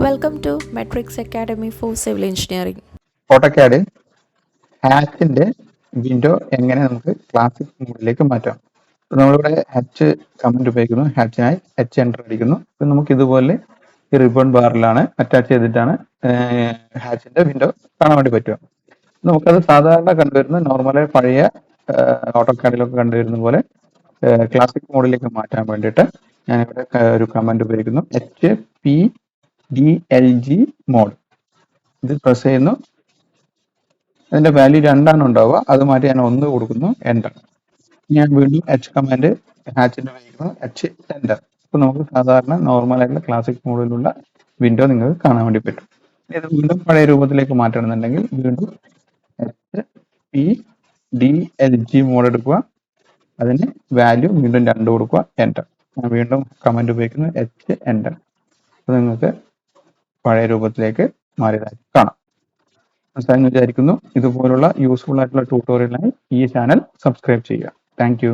Welcome to Matrix Academy for Civil Engineering. AutoCAD ഹാച്ചിന്റെ window എങ്ങനെ നമുക്ക് ക്ലാസിക് മോഡിലേക്ക് മാറ്റാം. നമ്മളിവിടെ ഹാച്ച് കമന്റ് ഉപയോഗിക്കുന്നു. ഹാച്ചിനായി എച്ച് എൻ്റർ അടിക്കുന്നു. ഇപ്പം നമുക്ക് ഇതുപോലെ ഈ റിബൺ ബാറിലാണ് അറ്റാച്ച് ചെയ്തിട്ടാണ് ഹാച്ചിന്റെ വിൻഡോ കാണാൻ വേണ്ടി പറ്റുക. നമുക്കത് സാധാരണ കണ്ടുവരുന്ന നോർമലായി പഴയ ഓട്ടോകാഡിലൊക്കെ കണ്ടുവരുന്ന പോലെ ക്ലാസിക് മോഡിലേക്ക് മാറ്റാൻ വേണ്ടിയിട്ട് ഞാനിവിടെ ഒരു കമന്റ് ഉപയോഗിക്കുന്നു. HPDLG mode. ഇത് പ്രസ് ചെയ്യുന്നു. അതിന്റെ വാല്യൂ 2 ആണ് ഉണ്ടാവുക. അത് മാറ്റി ഞാൻ 1 കൊടുക്കുന്നു, എൻ്റർ. ഞാൻ വീണ്ടും എച്ച് കമാൻഡ് ഹാച്ചിന്റെ ഉപയോഗിക്കുന്നു, എച്ച് എൻ്റർ. അപ്പോൾ നമുക്ക് സാധാരണ നോർമൽ ആയിട്ടുള്ള ക്ലാസിക് മോഡിലുള്ള വിൻഡോ നിങ്ങൾക്ക് കാണാൻ വേണ്ടി പറ്റും. ഇത് വീണ്ടും പഴയ രൂപത്തിലേക്ക് മാറ്റണമെന്നുണ്ടെങ്കിൽ വീണ്ടും HPDLG മോഡ് എടുക്കുക. അതിന് വാല്യൂ വീണ്ടും 2 കൊടുക്കുക, എൻ്റർ. ഞാൻ വീണ്ടും കമാൻഡ് ഉപയോഗിക്കുന്നു, എച്ച് എൻ്റർ. അപ്പോൾ നിങ്ങൾക്ക് പഴയ രൂപത്തിലേക്ക് മാറിയതായി കാണാം. മനസ്സിലായെന്ന് വിചാരിക്കുന്നു. ഇതുപോലുള്ള യൂസ്ഫുൾ ആയിട്ടുള്ള ട്യൂട്ടോറിയലിനായി ഈ ചാനൽ സബ്സ്ക്രൈബ് ചെയ്യുക. Thank you.